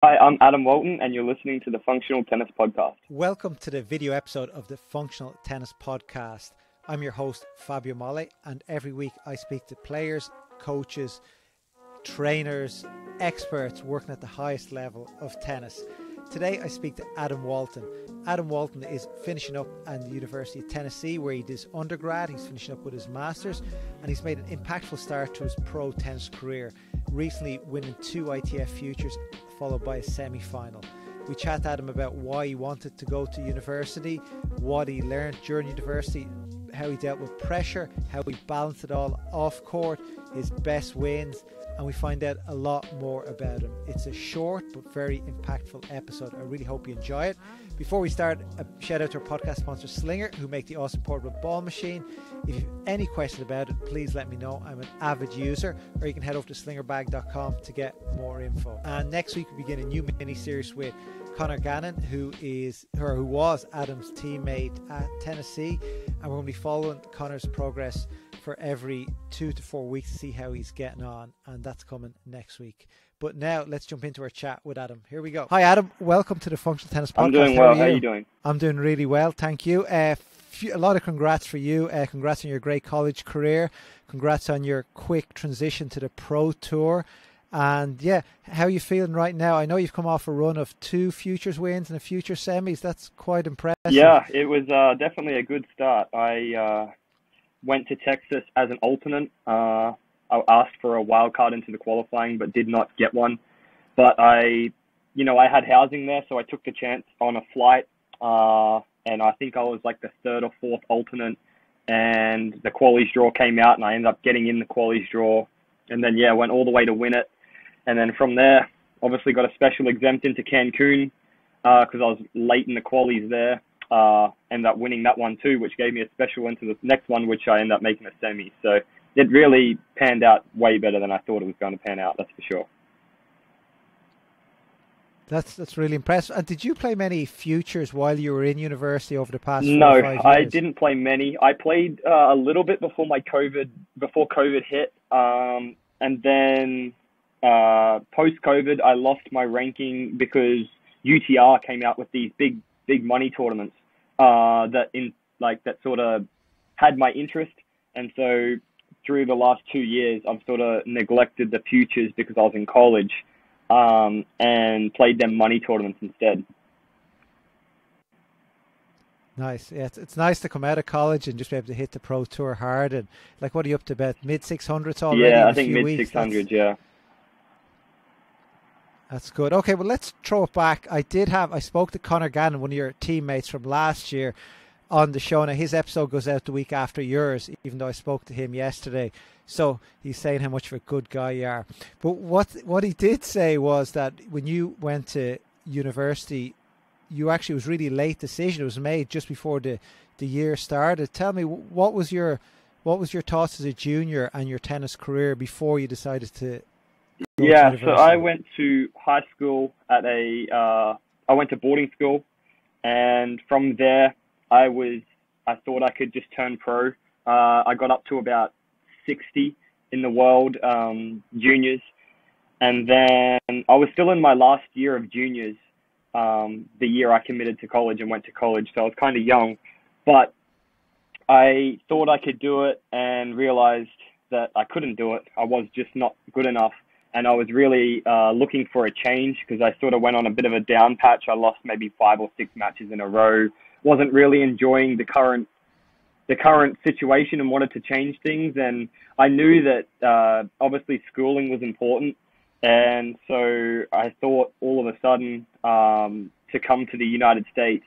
Hi, I'm Adam Walton, and you're listening to the Functional Tennis Podcast. Welcome to the video episode of the Functional Tennis Podcast. I'm your host, Fabio Molle, and every week I speak to players, coaches, trainers, experts working at the highest level of tennis. Today I speak to Adam Walton. Adam Walton is finishing up at the University of Tennessee, where he did his undergrad. He's finishing up with his master's, and he's made an impactful start to his pro tennis career, recently winning 2 ITF Futures followed by a semi-final. We chat to Adam about why he wanted to go to university, what he learned during university, how he dealt with pressure, how he balanced it all off court, his best wins, and we find out a lot more about him. It's a short but very impactful episode. I really hope you enjoy it. Before we start, a shout out to our podcast sponsor Slinger, who make the awesome portable ball machine. If you have any questions about it, please let me know. I'm an avid user, or you can head over to slingerbag.com to get more info. And next week we begin a new mini-series with Conor Gannon, who was Adam's teammate at Tennessee, and we're going to be following Conor's progress for every 2 to 4 weeks to see how he's getting on, and that's coming next week. But now let's jump into our chat with Adam. Here we go. Hi Adam, welcome to the Functional Tennis Podcast. I'm doing well. How are you doing? I'm doing really well, thank you. A lot of congrats for you. Congrats on your great college career. Congrats on your quick transition to the Pro Tour. And yeah, how are you feeling right now? I know you've come off a run of 2 Futures wins and a Future semis. That's quite impressive. Yeah, it was definitely a good start. I went to Texas as an alternate. I asked for a wild card into the qualifying, but did not get one. But I had housing there, so I took the chance on a flight. And I think I was like the 3rd or 4th alternate, and the qualies draw came out, and I ended up getting in the qualies draw. And then, went all the way to win it. And then from there, obviously got a special exempt into Cancun because I was late in the qualies there. Ended up winning that one too, which gave me a special into the next one, which I ended up making a semi. So it really panned out way better than I thought it was going to pan out, that's for sure. That's really impressive. And did you play many Futures while you were in university over the past 4 No, or 5 years? I didn't play many. I played a little bit before COVID hit. And then post-COVID, I lost my ranking because UTR came out with these big money tournaments that sort of had my interest. And so through the last 2 years, I've sort of neglected the Futures because I was in college, and played them money tournaments instead. Nice. Yeah, it's nice to come out of college and just be able to hit the Pro Tour hard. And like, what are you up to, about mid-600s already? Yeah, in I a think few mid-600s, weeks? yeah. That's good. Okay, well, let's throw it back. I spoke to Conor Gannon, one of your teammates from last year, on the show. Now, his episode goes out the week after yours, even though I spoke to him yesterday. So he's saying how much of a good guy you are. But what he did say was that when you went to university, it was really a late decision. It was made just before the year started. Tell me, what was your thoughts as a junior and your tennis career before you decided to go to university? So I went to high school I went to boarding school, and from there I thought I could just turn pro. I got up to about 60 in the world juniors, and then I was still in my last year of juniors. The year I committed to college and went to college, so I was kind of young, but I thought I could do it and realized that I couldn't do it. I was just not good enough, and I was really looking for a change because I sort of went on a bit of a down patch. I lost maybe 5 or 6 matches in a row, wasn't really enjoying the current situation and wanted to change things. And I knew that obviously schooling was important. And so I thought all of a sudden to come to the United States,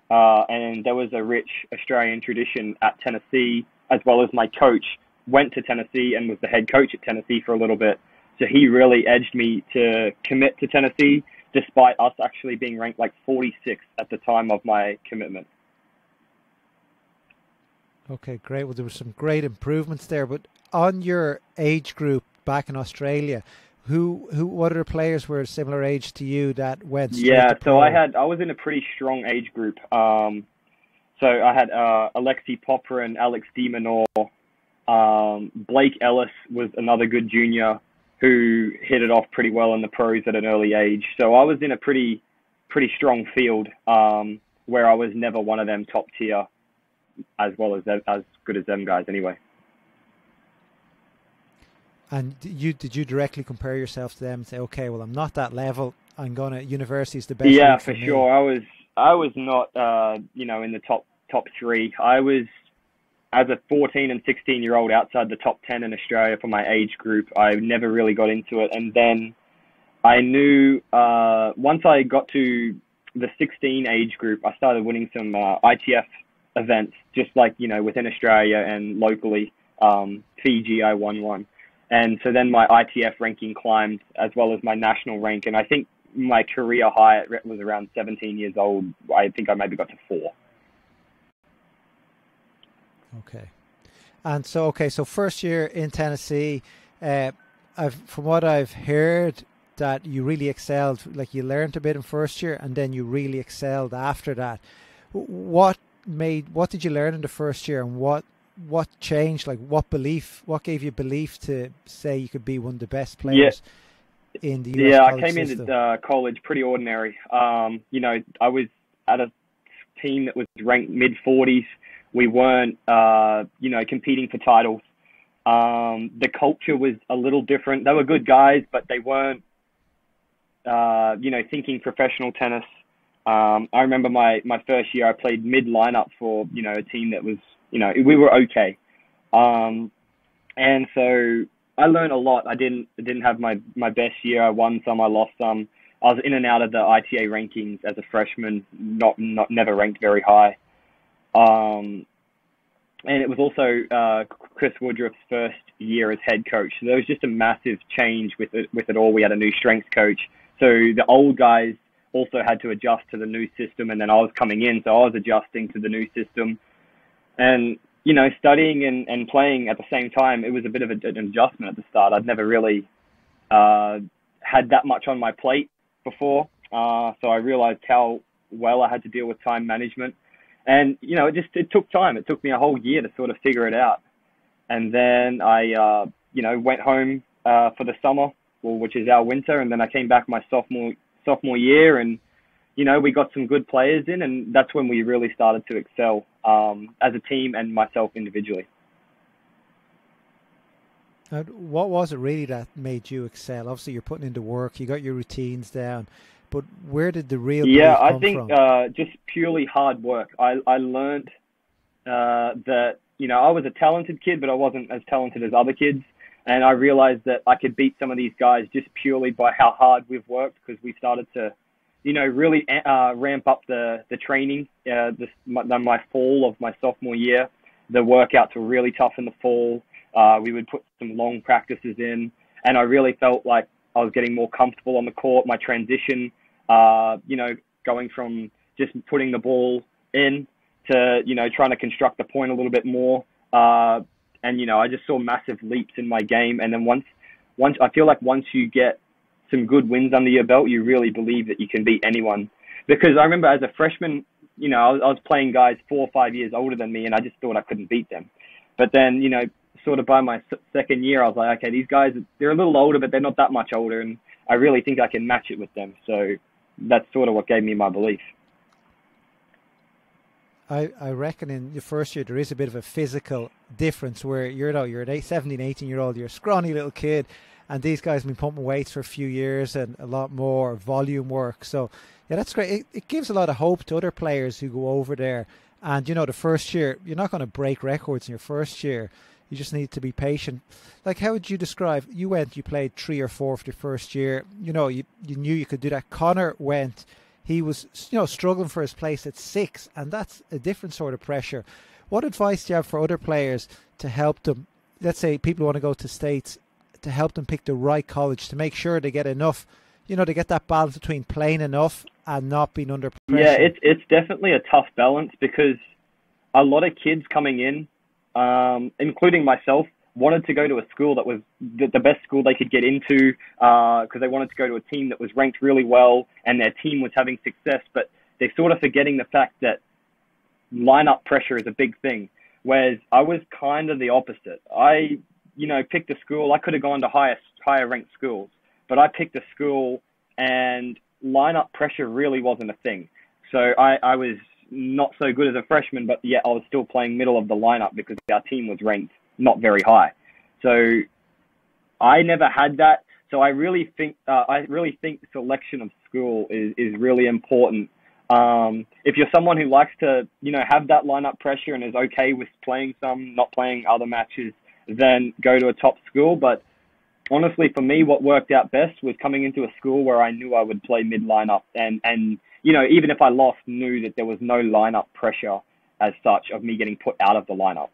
and there was a rich Australian tradition at Tennessee, as well as my coach went to Tennessee and was the head coach at Tennessee for a little bit. So he really edged me to commit to Tennessee, despite us actually being ranked like 46th at the time of my commitment. Okay, great. Well, there were some great improvements there. But on your age group back in Australia, what other players were a similar age to you that went straight to pro? So I was in a pretty strong age group. So I had Alexei Popyrin, Minaur, Blake Ellis was another good junior. who hit it off pretty well in the pros at an early age. So I was in a pretty strong field, where I was never one of them top tier, as good as them guys anyway. And did you directly compare yourself to them and say, okay, well, I'm not that level. I'm going to university's the best. Yeah, for sure. I was not, in the top three. I was, as a 14 and 16-year-old, outside the top 10 in Australia for my age group. I never really got into it. And then I knew, once I got to the 16 age group, I started winning some ITF events, just like, within Australia and locally. Fiji, I won one. And so then my ITF ranking climbed, as well as my national rank. And I think my career high was around 17 years old. I think I maybe got to 4. Okay. And so first year in Tennessee, from what I've heard, that you really excelled, like you learned a bit in first year and then you really excelled after that. What did you learn in the first year, and what changed? Like what gave you belief to say you could be one of the best players in the US college I came system? into college pretty ordinary. I was at a team that was ranked mid-40s. We weren't, competing for titles. The culture was a little different. They were good guys, but they weren't, thinking professional tennis. I remember my first year, I played mid lineup for, a team that was, we were okay. And so I learned a lot. I didn't have my best year. I won some, I lost some. I was in and out of the ITA rankings as a freshman, never ranked very high. And it was also Chris Woodruff's first year as head coach. So there was just a massive change with it all. We had a new strengths coach. So the old guys also had to adjust to the new system, and then I was coming in, so I was adjusting to the new system. And, studying and playing at the same time, it was a bit of an adjustment at the start. I'd never really had that much on my plate before. So I realized how well I had to deal with time management. And, it took time. It took me a whole year to sort of figure it out. And then I, went home for the summer, which is our winter. And then I came back my sophomore year, and, we got some good players in, and that's when we really started to excel as a team and myself individually. And what was it really that made you excel? Obviously, you're putting into work, you got your routines down, but where did the real belief come I think just purely hard work. I learned that, I was a talented kid, but I wasn't as talented as other kids. And I realized that I could beat some of these guys just purely by how hard we've worked, because we started to, really ramp up the training. My fall of my sophomore year, the workouts were really tough in the fall. We would put some long practices in, and I really felt like I was getting more comfortable on the court. My transition, going from just putting the ball in to, trying to construct the point a little bit more. And, I just saw massive leaps in my game. And then once I feel like once you get some good wins under your belt, you really believe that you can beat anyone. Because I remember as a freshman, I was playing guys 4 or 5 years older than me, and I just thought I couldn't beat them. But then, sort of by my second year, I was like, okay, these guys, they're a little older, but they're not that much older. And I really think I can match it with them. So that's sort of what gave me my belief. I reckon in your first year there is a bit of a physical difference where you're an 17, 18-year-old, you're a scrawny little kid, and these guys have been pumping weights for a few years and a lot more volume work. So, yeah, that's great. It gives a lot of hope to other players who go over there. And, the first year, you're not going to break records in your first year. You just need to be patient. Like, how would you describe, you played 3 or 4 for your first year. You knew you could do that. Connor went. He was, struggling for his place at 6, and that's a different sort of pressure. What advice do you have for other players to help them? Let's say people want to go to States, to help them pick the right college, to make sure they get enough, to get that balance between playing enough and not being under pressure. Yeah, it's definitely a tough balance, because a lot of kids coming in, including myself, wanted to go to a school that was the best school they could get into, because they wanted to go to a team that was ranked really well and their team was having success. But they're sort of forgetting the fact that lineup pressure is a big thing. Whereas I was kind of the opposite. I, picked a school. I could have gone to higher ranked schools. But I picked a school and lineup pressure really wasn't a thing. So I was not so good as a freshman, but yet I was still playing middle of the lineup because our team was ranked not very high. So I never had that. So I really think selection of school is really important. If you're someone who likes to, have that lineup pressure and is okay with playing some, not playing other matches, then go to a top school. But honestly, for me, what worked out best was coming into a school where I knew I would play mid lineup and even if I lost, knew that there was no lineup pressure as such of me getting put out of the lineup.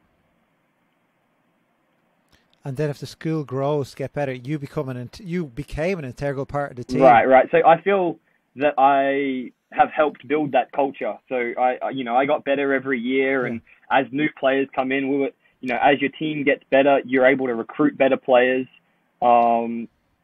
And then if the school grows, get better, you became an integral part of the team. Right. So I feel that I have helped build that culture. So I got better every year, and as new players come in, as your team gets better, you're able to recruit better players.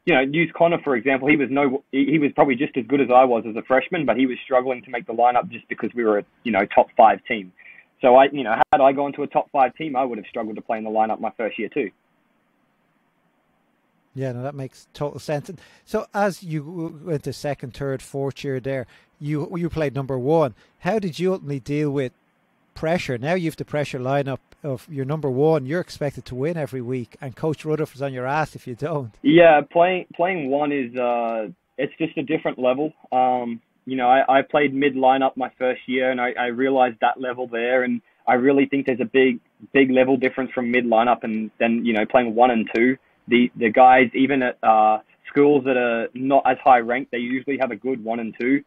Use Connor for example. He was probably just as good as I was as a freshman, but he was struggling to make the lineup just because we were a top 5 team. So had I gone to a top 5 team, I would have struggled to play in the lineup my first year too. Yeah, no, that makes total sense. And so as you went to second, third, fourth year there, you played number 1. How did you ultimately deal with pressure? Now you have the pressure lineup of your number 1. You're expected to win every week, and Coach Rutherford's on your ass if you don't. Yeah, playing 1 is it's just a different level. I played mid lineup my first year, and I realized that level there, and I really think there's a big level difference from mid lineup and then playing 1 and 2. The guys, even at schools that are not as high ranked, they usually have a good 1 and 2.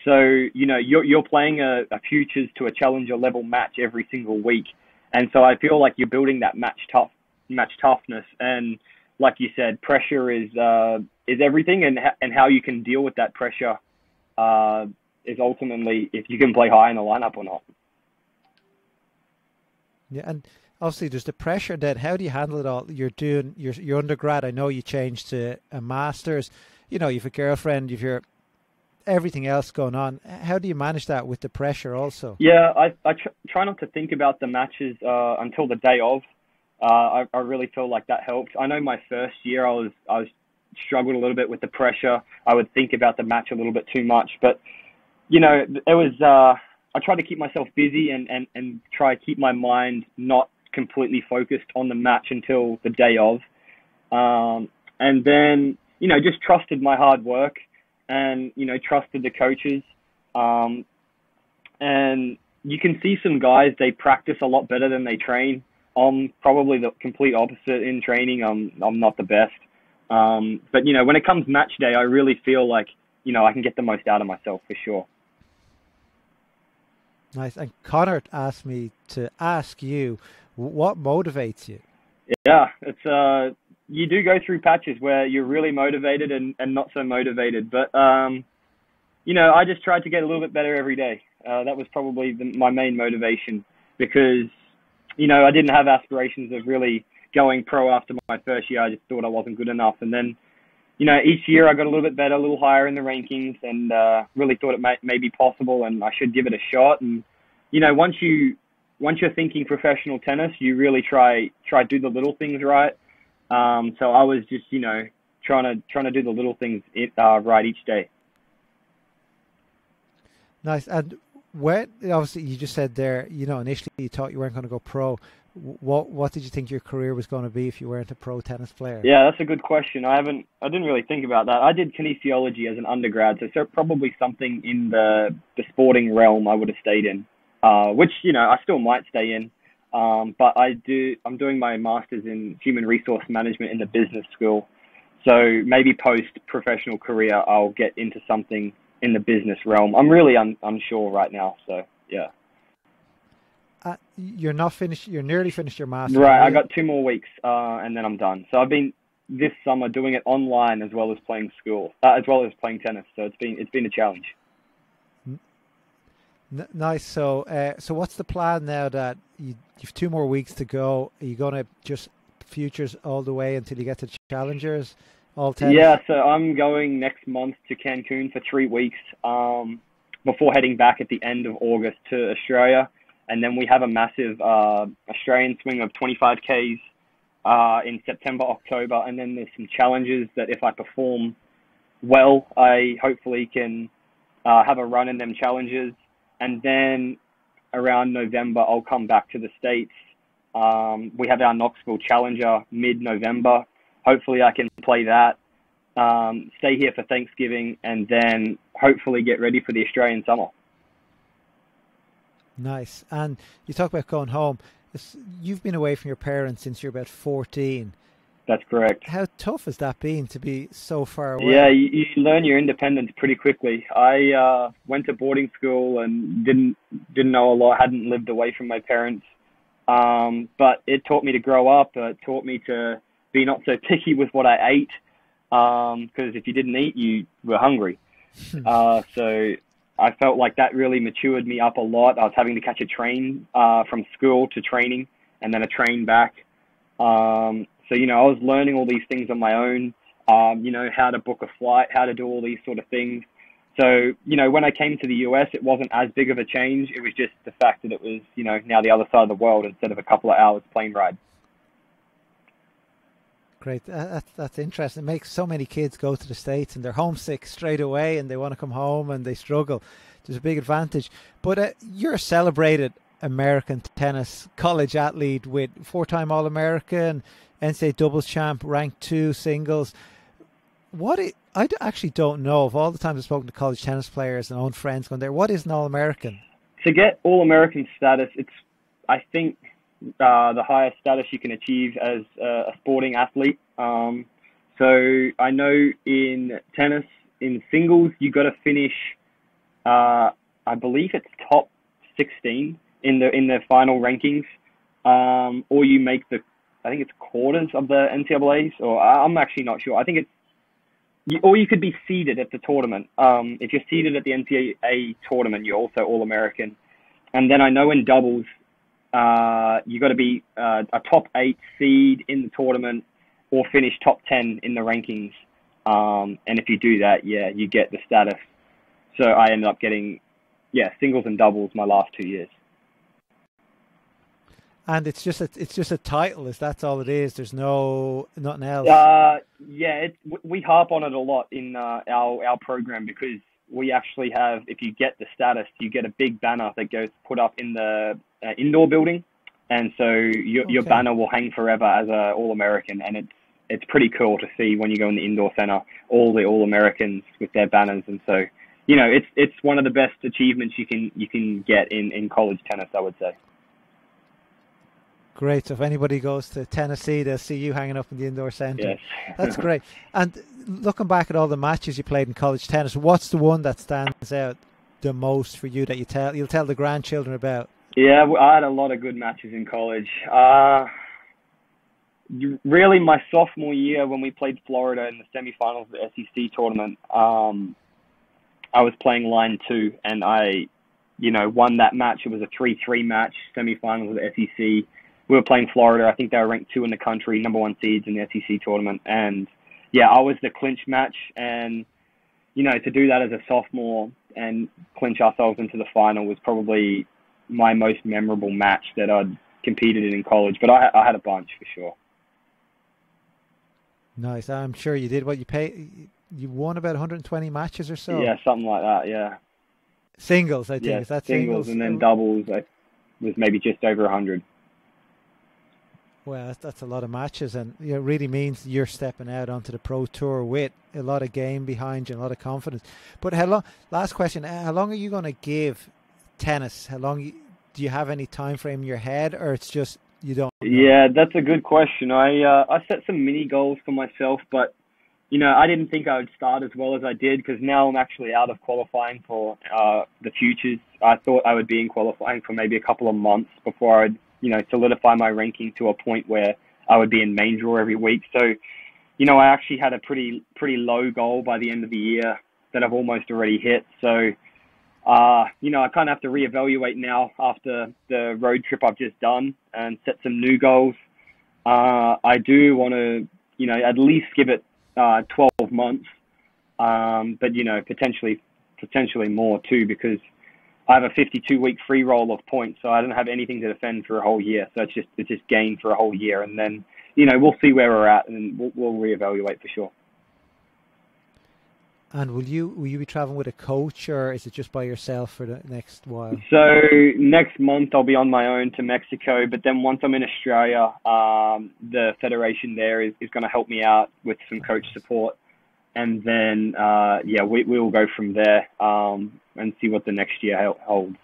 So, you're playing a futures to a challenger level match every single week. And so I feel like you're building that match toughness. And like you said, pressure is everything, and how you can deal with that pressure is ultimately if you can play high in the lineup or not. Yeah, and obviously there's the pressure then. How do you handle it all? You're doing your undergrad. I know you changed to a master's. You've a girlfriend, you've everything else going on. How do you manage that with the pressure also? Yeah, I try not to think about the matches until the day of. I really feel like that helps. I know my first year I was struggled a little bit with the pressure. I would think about the match a little bit too much, but it was I try to keep myself busy and try to keep my mind not completely focused on the match until the day of, and then just trusted my hard work. And, trusted the coaches. And you can see some guys, they practice a lot better than they train. I'm probably the complete opposite in training. I'm not the best. But, when it comes match day, I really feel like, I can get the most out of myself for sure. Nice. And Connor asked me to ask you, what motivates you? Yeah, it's you do go through patches where you're really motivated and not so motivated. But, I just tried to get a little bit better every day. That was probably my main motivation because, I didn't have aspirations of really going pro after my first year. I just thought I wasn't good enough. And then, each year I got a little bit better, a little higher in the rankings, and really thought it may be possible and I should give it a shot. And, once you're thinking professional tennis, you really try to do the little things right. So I was just, trying to do the little things right each day. Nice. And when obviously you just said there, initially you thought you weren't going to go pro. What did you think your career was going to be if you weren't a pro tennis player? Yeah, that's a good question. I didn't really think about that. I did kinesiology as an undergrad, so probably something in the sporting realm I would have stayed in, which I still might stay in. But I'm doing my master's in human resource management in the business school. So maybe post-professional career, I'll get into something in the business realm. I'm really unsure right now. So, yeah. You're not finished. You're nearly finished your master's. Right. I got 2 more weeks and then I'm done. So I've been this summer doing it online as well as playing as well as playing tennis. So it's been a challenge. Nice. So what's the plan now that you've 2 more weeks to go? Are you going to just futures all the way until you get to challengers? All tennis? Yeah. So I'm going next month to Cancun for 3 weeks before heading back at the end of August to Australia. And then we have a massive Australian swing of 25Ks in September, October, and then there's some challenges that if I perform well, I hopefully can have a run in them challenges. And then around November, I'll come back to the States. We have our Knoxville Challenger mid-November. Hopefully I can play that, stay here for Thanksgiving, and then hopefully get ready for the Australian summer. Nice. And you talk about going home. You've been away from your parents since you're about 14. That's correct. How tough has that been to be so far away? Yeah, you learn your independence pretty quickly. I went to boarding school and didn't know a lot, hadn't lived away from my parents. But it taught me to grow up. It taught me to be not so picky with what I ate, because if you didn't eat, you were hungry. So I felt like that really matured me up a lot. I was having to catch a train from school to training and then a train back. So, I was learning all these things on my own, how to book a flight, how to do all these sort of things. So, when I came to the US, it wasn't as big of a change. It was just the fact that it was, now the other side of the world instead of a couple of hours plane ride. Great. That's interesting. It makes so many kids go to the States and they're homesick straight away and they want to come home and they struggle. There's a big advantage. But you're a celebrated American tennis college athlete with 4-time All-American, NCAA doubles champ, ranked 2 singles. I actually don't know. Of all the times I've spoken to college tennis players and own friends going there, what is an All-American? To get All-American status, it's, I think, the highest status you can achieve as a sporting athlete. So I know in tennis, in singles, you got to finish, I believe it's top 16 in the final rankings, or you make I think it's quarters of the NCAAs, or I'm actually not sure. I think it's, or you could be seeded at the tournament. If you're seeded at the NCAA tournament, you're also All-American. And then I know in doubles, you got to be a top 8 seed in the tournament or finish top 10 in the rankings. And if you do that, you get the status. So I ended up getting, singles and doubles my last 2 years. And it's just a title. That's all it is. There's nothing else. We harp on it a lot in our program because we actually have, if you get the status, you get a big banner that goes put up in the indoor building, and so your banner will hang forever as a All-American, and it's pretty cool to see when you go in the indoor center all the All-Americans with their banners, and so it's one of the best achievements you can get in college tennis, I would say. Great. So if anybody goes to Tennessee, they'll see you hanging up in the indoor center. Yes. That's great. And looking back at all the matches you played in college tennis, what's the one that stands out the most for you that you'll tell the grandchildren about? Yeah, I had a lot of good matches in college. Really, my sophomore year when we played Florida in the semifinals of the SEC tournament, I was playing line 2, and I, won that match. It was a 3-3 match, semifinals of the SEC. We were playing Florida. I think they were ranked 2 in the country, number 1 seeds in the SEC tournament. And I was the clinch match. And, to do that as a sophomore and clinch ourselves into the final was probably my most memorable match that I'd competed in college. But I had a bunch for sure. Nice. I'm sure you did. You won about 120 matches or so? Yeah, something like that, yeah. Singles, I think. Yeah, is that singles? And then doubles, was maybe just over 100. Well, that's a lot of matches, and it really means you're stepping out onto the pro tour with a lot of game behind you, a lot of confidence. But last question, how long are you going to give tennis? How long do you have any time frame in your head, or it's just you don't know? Yeah, that's a good question. I set some mini goals for myself, but I didn't think I would start as well as I did because now I'm actually out of qualifying for the futures. I thought I would be in qualifying for maybe a couple of months before I'd solidify my ranking to a point where I would be in main draw every week. So, I actually had a pretty low goal by the end of the year that I've almost already hit. So, I kind of have to reevaluate now after the road trip I've just done and set some new goals. I do want to, at least give it 12 months, but, potentially more too, because I have a 52-week free roll of points, so I don't have anything to defend for a whole year. So it's just gain for a whole year. And then, we'll see where we're at, and we'll reevaluate for sure. And will you be traveling with a coach, or is it just by yourself for the next while? So next month I'll be on my own to Mexico, but then once I'm in Australia, the federation there is going to help me out with some coach support, and then we will go from there and see what the next year holds.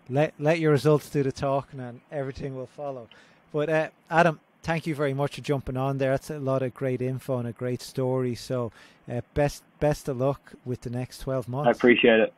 Let your results do the talking, and everything will follow. But Adam, thank you very much for jumping on there. That's a lot of great info and a great story. So best of luck with the next 12 months. I appreciate it.